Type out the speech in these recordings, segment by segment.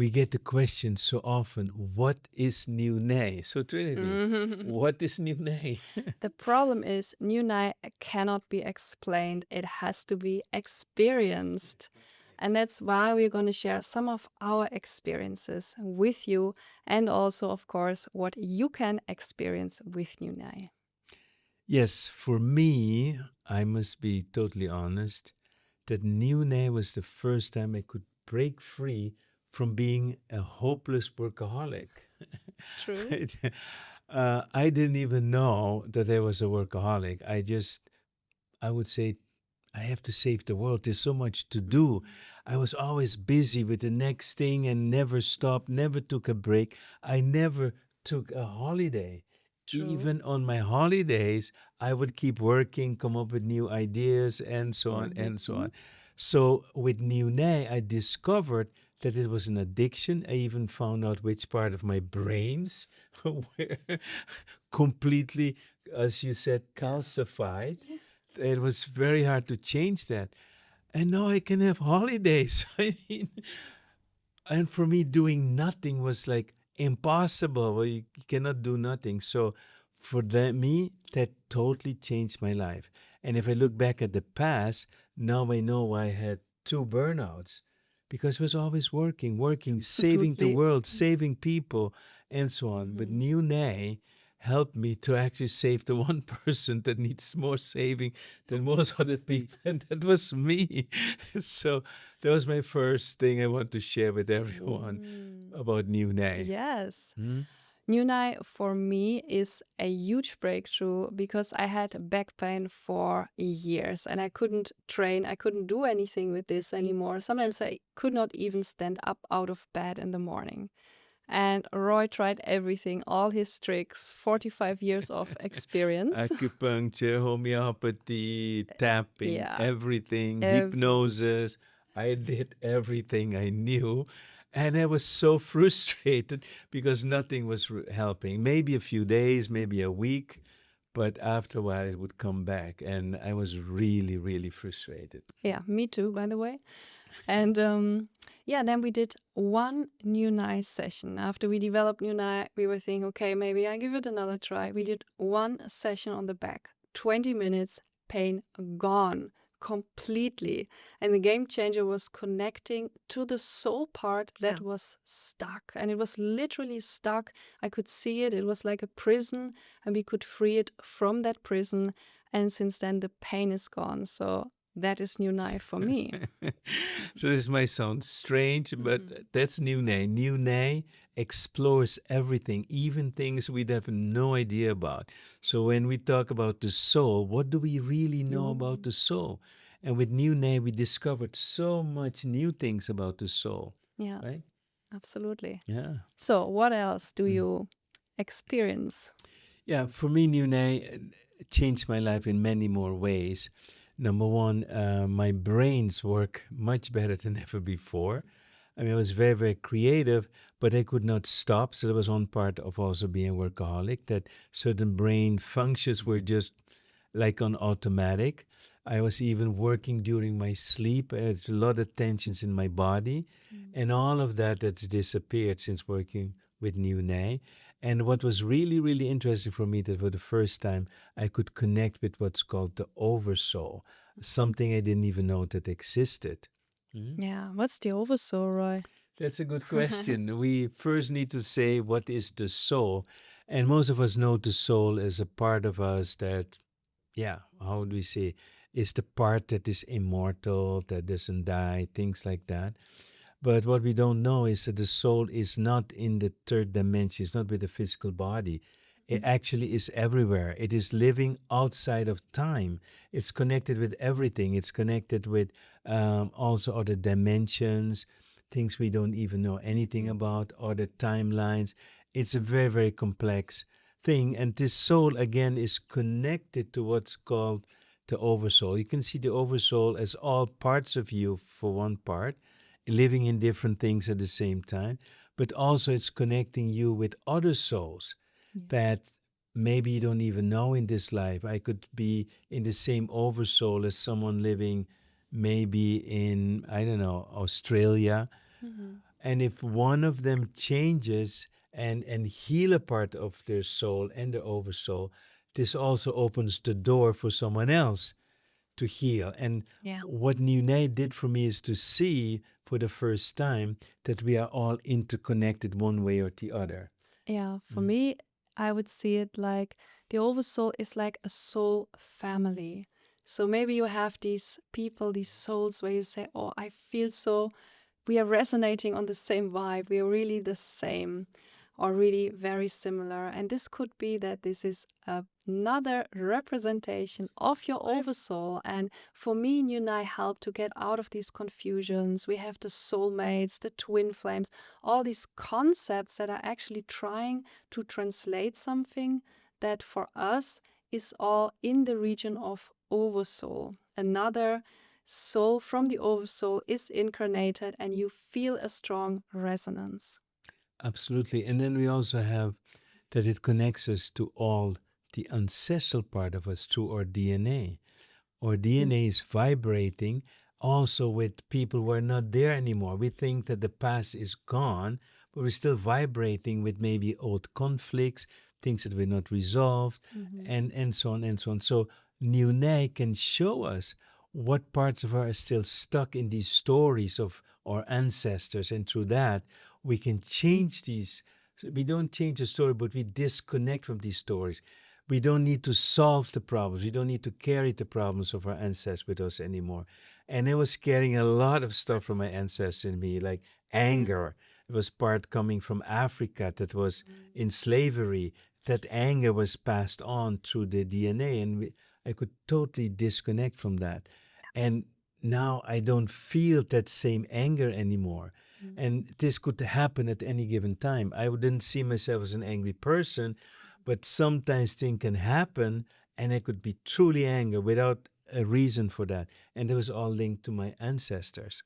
we get the question so often, what is NEI? So Trinity, what is NEI? The problem is new NEI cannot be explained. It has to be experienced. And that's why we're going to share some of our experiences with you and also, of course, what you can experience with new NEI. Yes, for me, I must be totally honest, that NEI was the first time I could break free from being a hopeless workaholic. True. I didn't even know that I was a workaholic. I would say, I have to save the world. There's so much to do. I was always busy with the next thing and never stopped, never took a break. I never took a holiday. True. Even on my holidays, I would keep working, come up with new ideas, and so on and so on. So with NEI, I discovered that it was an addiction. I even found out which part of my brains were completely, as you said, calcified. It was very hard to change that. And now I can have holidays. I mean, and for me, doing nothing was like impossible. Well, you cannot do nothing. So for me, that totally changed my life. And if I look back at the past, now I know why I had 2 burnouts because I was always working, saving the Absolutely. world, saving people, and so on. But NEI helped me to actually save the one person that needs more saving than most other people, and that was me. So that was my first thing I want to share with everyone about NEI. Yes. Hmm? New NEI for me is a huge breakthrough because I had back pain for years and I couldn't train, I couldn't do anything with this anymore. Sometimes I could not even stand up out of bed in the morning. And Roy tried everything, all his tricks, 45 years of experience. Acupuncture, homeopathy, tapping, Yeah. everything, hypnosis. I did everything I knew. And I was so frustrated because nothing was helping. Maybe a few days, maybe a week, but after a while it would come back. And I was really, really frustrated. Yeah, me too, by the way. And then we did one new NEI session. After we developed new NEI, we were thinking, okay, maybe I give it another try. We did one session on the back, 20 minutes, pain gone completely. And the game changer was connecting to the soul part that was stuck. And it was literally stuck. I could see it. It was like a prison, and we could free it from that prison. And since then, the pain is gone. So that is new NEI for me. So this might sound strange, but that's NEI. NEI explores everything, even things we'd have no idea about. So when we talk about the soul, what do we really know about the soul? And with NEI, we discovered so much new things about the soul. Yeah, right? absolutely. Yeah. So what else do you experience? Yeah, for me, NEI changed my life in many more ways. Number one, my brains work much better than ever before. I mean, I was very, very creative, but I could not stop. So that was one part of also being a workaholic, that certain brain functions were just like on automatic. I was even working during my sleep. There's a lot of tensions in my body. And all of that that's disappeared since working with NEI. And what was really, really interesting for me, that for the first time, I could connect with what's called the oversoul, something I didn't even know that existed. Yeah, what's the oversoul, Roy? That's a good question. We first need to say, what is the soul? And most of us know the soul as a part of us that, yeah, how would we say, is the part that is immortal, that doesn't die, things like that. But what we don't know is that the soul is not in the third dimension, it's not with the physical body. It actually is everywhere. It is living outside of time. It's connected with everything. It's connected with also other dimensions, things we don't even know anything about, other timelines. It's a very, very complex thing. And this soul, again, is connected to what's called the oversoul. You can see the oversoul as all parts of you for one part, living in different things at the same time, but also it's connecting you with other souls that maybe you don't even know in this life. I could be in the same oversoul as someone living maybe in, I don't know, Australia. And if one of them changes and heal a part of their soul and their oversoul, this also opens the door for someone else to heal. And Yeah. what NEI did for me is to see for the first time that we are all interconnected one way or the other. Yeah, for Mm. me, I would see it like the oversoul is like a soul family. So maybe you have these people, these souls where you say, oh, I feel so, we are resonating on the same vibe. We are really the same or really very similar. And this could be that this is another representation of your oversoul. And for me, you and I help to get out of these confusions. We have the soulmates, the twin flames, all these concepts that are actually trying to translate something that for us is all in the region of oversoul. Another soul from the oversoul is incarnated and you feel a strong resonance. Absolutely. And then we also have that it connects us to all the ancestral part of us through our DNA. Our DNA is vibrating also with people who are not there anymore. We think that the past is gone, but we're still vibrating with maybe old conflicts, things that were not resolved, and so on and so on. So NEI can show us what parts of us are still stuck in these stories of our ancestors, and through that we can change these. We don't change the story, but we disconnect from these stories. We don't need to solve the problems. We don't need to carry the problems of our ancestors with us anymore. And I was carrying a lot of stuff from my ancestors in me, like anger. It was part coming from Africa that was in slavery. That anger was passed on through the DNA, and I could totally disconnect from that. And now I don't feel that same anger anymore. And this could happen at any given time. I wouldn't see myself as an angry person, but sometimes things can happen and I could be truly angry without a reason for that. And it was all linked to my ancestors.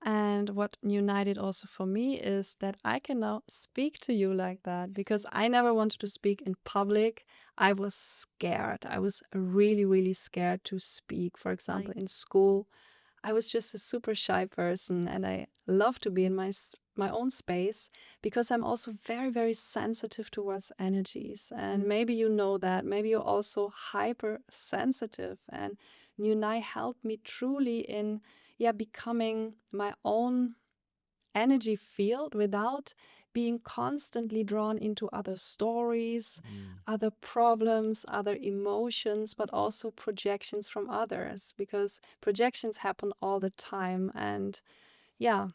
And what united also for me is that I can now speak to you like that because I never wanted to speak in public. I was scared. I was really, really scared to speak. For example, in school, I was just a super shy person and I love to be in my own space because I'm also very, very sensitive towards energies. And maybe you know that. Maybe you're also hypersensitive. And Nunai helped me truly in becoming my own energy field without being constantly drawn into other stories, other problems, other emotions, but also projections from others because projections happen all the time. And yeah,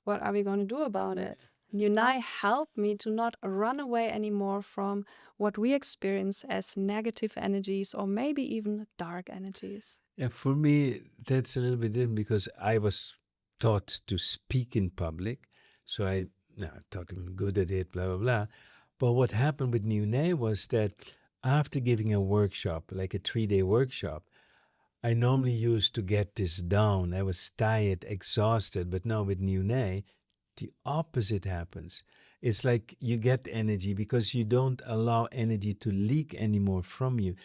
what are we going to do about it? Unai helped me to not run away anymore from what we experience as negative energies or maybe even dark energies. Yeah, for me, that's a little bit different because I was taught to speak in public. So I thought I'm good at it, blah, blah, blah. But what happened with NEI was that after giving a workshop, like a 3-day workshop, I normally used to get this down. I was tired, exhausted. But now with NEI, the opposite happens. It's like you get energy because you don't allow energy to leak anymore from you.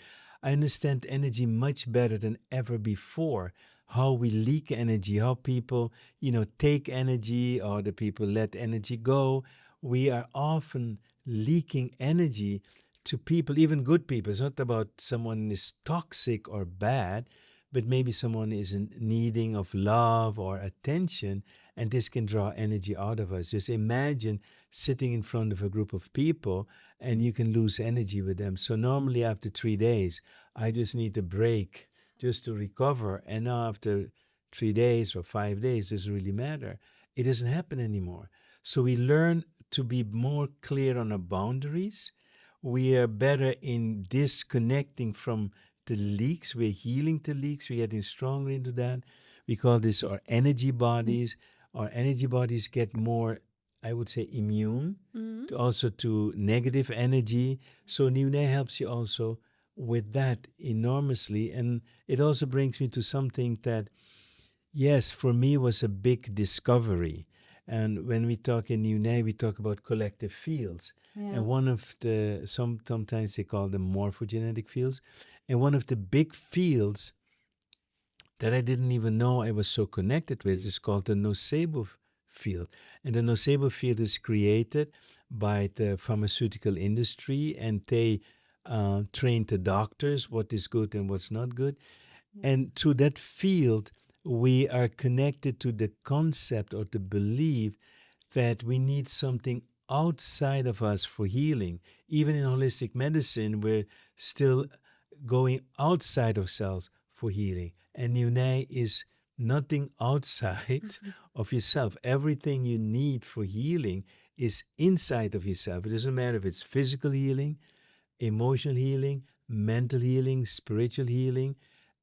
I understand energy much better than ever before. How we leak energy, how people, take energy or the people let energy go. We are often leaking energy to people, even good people. It's not about someone is toxic or bad, but maybe someone is in needing of love or attention, and this can draw energy out of us. Just imagine sitting in front of a group of people and you can lose energy with them. So normally after 3 days, I just need a break just to recover. And now after 3 days or 5 days, doesn't really matter. It doesn't happen anymore. So we learn to be more clear on our boundaries. We are better in disconnecting from the leaks. We're healing the leaks. We're getting stronger into that. We call this our energy bodies. Our energy bodies get more, I would say, immune to also to negative energy. So Nune helps you also with that enormously. And it also brings me to something that, yes, for me was a big discovery. And when we talk in Nune, we talk about collective fields. Yeah. And one of the, sometimes they call them morphogenetic fields. And one of the big fields that I didn't even know I was so connected with is called the nocebo field. And the nocebo field is created by the pharmaceutical industry, and they train the doctors what is good and what's not good. And through that field, we are connected to the concept or the belief that we need something outside of us for healing. Even in holistic medicine, we're still going outside of cells for healing. And NEI is nothing outside of yourself. Everything you need for healing is inside of yourself. It doesn't matter if it's physical healing, emotional healing, mental healing, spiritual healing.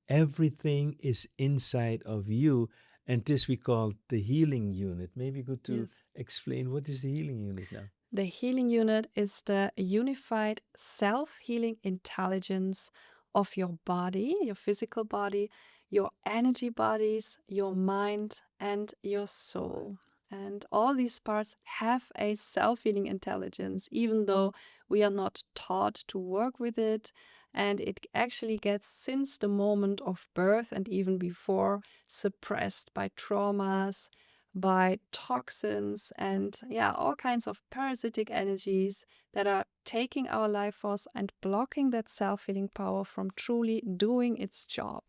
Everything is inside of you. And this we call the healing unit. Maybe good to Yes. explain what is the healing unit now. The healing unit is the unified self-healing intelligence of your body, your physical body, your energy bodies, your mind, and your soul. And all these parts have a self-healing intelligence, even though we are not taught to work with it. And it actually gets, since the moment of birth and even before, suppressed by traumas, by toxins, and all kinds of parasitic energies that are taking our life force and blocking that self-healing power from truly doing its job.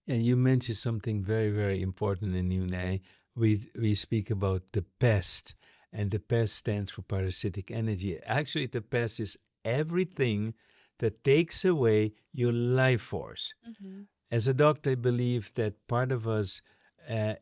And you mentioned something very, very important in NEI. We speak about the pest, and the pest stands for parasitic energy. Actually, the pest is everything that takes away your life force. As a doctor, I believe that part of us, uh,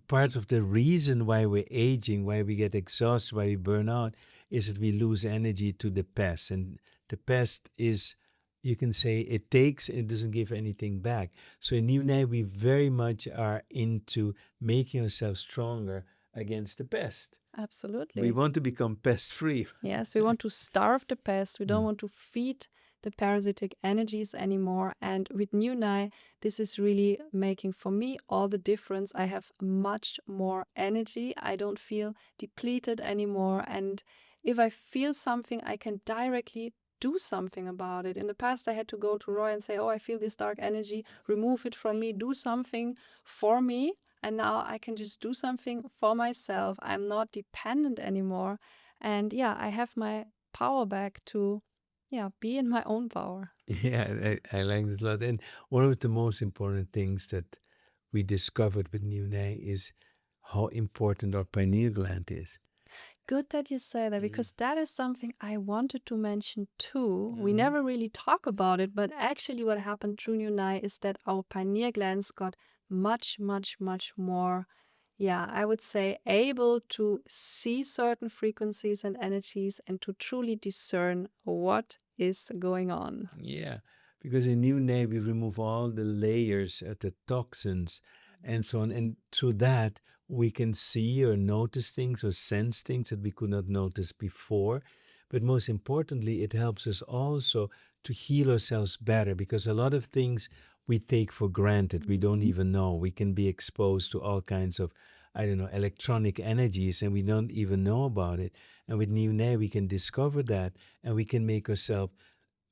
part of the reason why we're aging, why we get exhausted, why we burn out, is that we lose energy to the pest. And the pest is, you can say, it takes, it doesn't give anything back. So in NEI, we very much are into making ourselves stronger against the pest. Absolutely. We want to become pest free. Yes, we want to starve the pest. We don't want to feed the parasitic energies anymore. And with NEI, this is really making, for me, all the difference. I have much more energy. I don't feel depleted anymore. And if I feel something, I can directly do something about it. In the past, I had to go to Roy and say, oh, I feel this dark energy, remove it from me, do something for me. And now I can just do something for myself. I'm not dependent anymore. And I have my power back to be in my own power. Yeah, I like this a lot. And one of the most important things that we discovered with NEI is how important our pineal gland is. Good that you say that, because that is something I wanted to mention too. We never really talk about it, but actually what happened through NEI is that our pineal glands got much, much, much more, I would say, able to see certain frequencies and energies and to truly discern what is going on. Yeah, because in NEI we remove all the layers of the toxins and so on. And through that, we can see or notice things or sense things that we could not notice before. But most importantly, it helps us also to heal ourselves better, because a lot of things we take for granted. We don't even know. We can be exposed to all kinds of, I don't know, electronic energies, and we don't even know about it. And with NEI, we can discover that, and we can make ourselves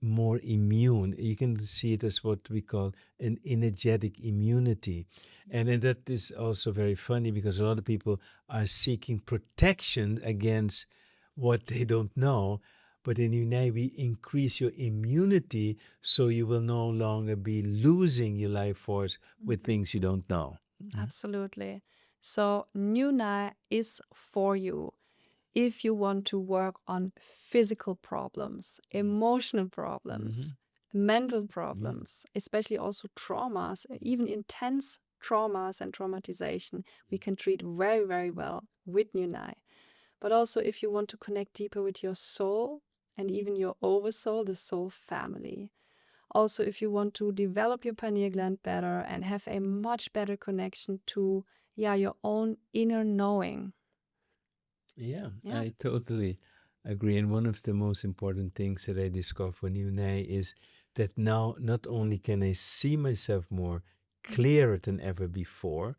more immune. You can see it as what we call an energetic immunity. And then that is also very funny, because a lot of people are seeking protection against what they don't know. But in NEI, we increase your immunity so you will no longer be losing your life force with things you don't know. Absolutely. So NEI is for you if you want to work on physical problems, emotional problems, mental problems, especially also traumas, even intense traumas and traumatization, we can treat very, very well with NEI. But also if you want to connect deeper with your soul and even your oversoul, the soul family. Also, if you want to develop your pineal gland better and have a much better connection to your own inner knowing. Yeah, Yeah. I totally agree. And one of the most important things that I discovered for NEI is that now not only can I see myself more clearer than ever before,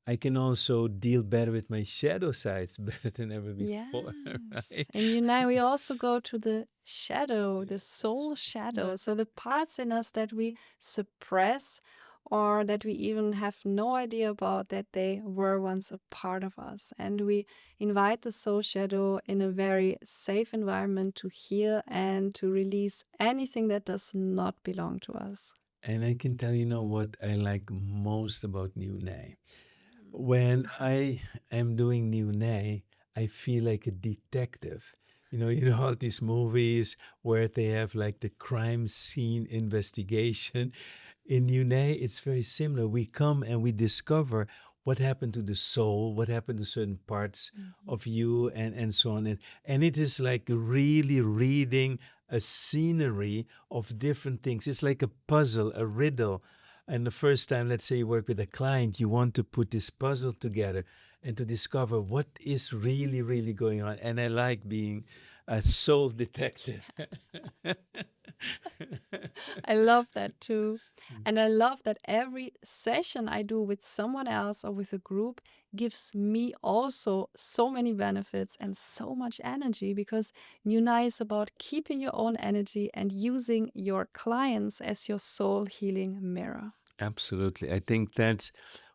I can also deal better with my shadow sides better than ever before. Yes. Right? And we also go to the shadow, the soul shadow. So the parts in us that we suppress or that we even have no idea about, that they were once a part of us. And we invite the soul shadow in a very safe environment to heal and to release anything that does not belong to us. And I can tell what I like most about New Nay. When I am doing New Nay, I feel like a detective. All these movies where they have like the crime scene investigation. In Nay, it's very similar. We come and we discover what happened to the soul, what happened to certain parts of you, and so on. And it is like really reading a scenery of different things. It's like a puzzle, a riddle. And the first time, let's say you work with a client, you want to put this puzzle together and to discover what is really, really going on. And I like being a soul detective. I love that too. And I love that every session I do with someone else or with a group gives me also so many benefits and so much energy, because Nuna is about keeping your own energy and using your clients as your soul healing mirror. Absolutely. I think that's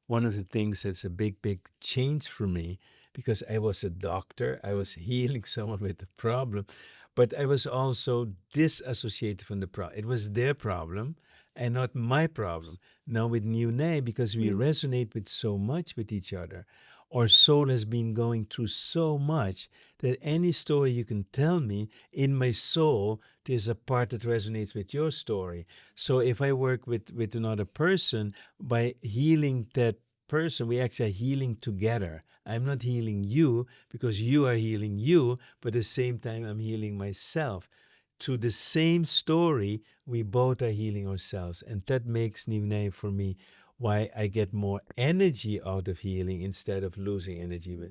one of the things that's a big, big change for me, because I was a doctor. I was healing someone with a problem, but I was also disassociated from the problem. It was their problem and not my problem. Now with New Nay, because we resonate with so much with each other, our soul has been going through so much that any story you can tell me, in my soul, there's a part that resonates with your story. So if I work with another person, by healing that person, we actually are healing together. I'm not healing you because you are healing you, but at the same time, I'm healing myself. Through the same story, we both are healing ourselves. And that makes Nivnay for me why I get more energy out of healing instead of losing energy. But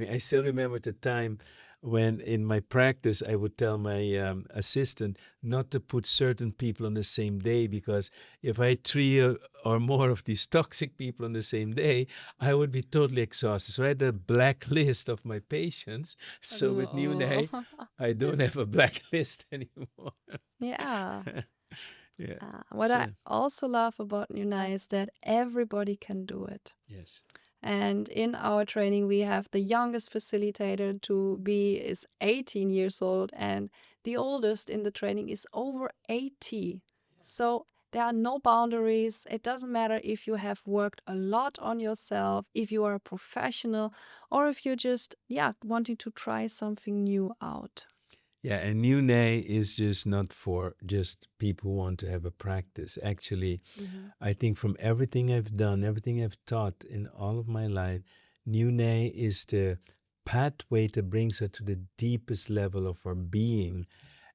I still remember the time when in my practice I would tell my assistant not to put certain people on the same day, because if I had three or more of these toxic people on the same day, I would be totally exhausted. So I had a black list of my patients. So with New Day, I don't have a black list anymore. Yeah. Yeah. What I So, also love about Nuna is that everybody can do it. yes. And in our training, we have the youngest facilitator to be is 18 years old, and the oldest in the training is over 80. So there are no boundaries. It doesn't matter if you have worked a lot on yourself, if you are a professional, or if you're just wanting to try something new out. Yeah, and New Nay is just not for just people who want to have a practice. Actually, I think from everything I've done, everything I've taught in all of my life, New Nay is the pathway that brings us to the deepest level of our being.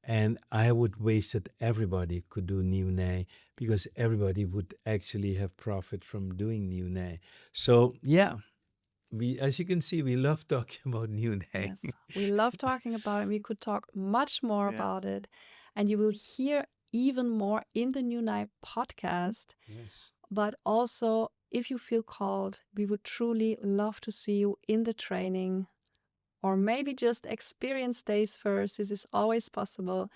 And I would wish that everybody could do New Nay, because everybody would actually have profit from doing New Nay. So yeah, as you can see, we love talking about New Nay. Yes, we love talking about it. We could talk much more about it. And you will hear even more in the New Night podcast. Yes. But also, if you feel called, we would truly love to see you in the training, or maybe just experience days first. This is always possible.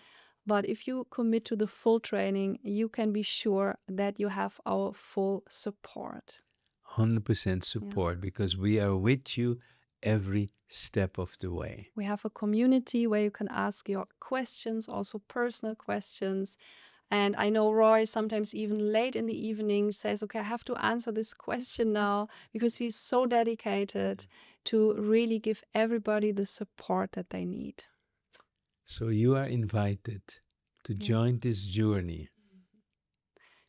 But if you commit to the full training, you can be sure that you have our full support. 100% support, because we are with you every step of the way. We have a community where you can ask your questions, also personal questions. And I know Roy sometimes even late in the evening says, okay, I have to answer this question now, because he's so dedicated to really give everybody the support that they need. So you are invited to join this journey.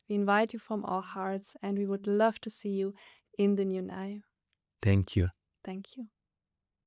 We invite you from our hearts, and we would love to see you in the New Night. Thank you. Thank you.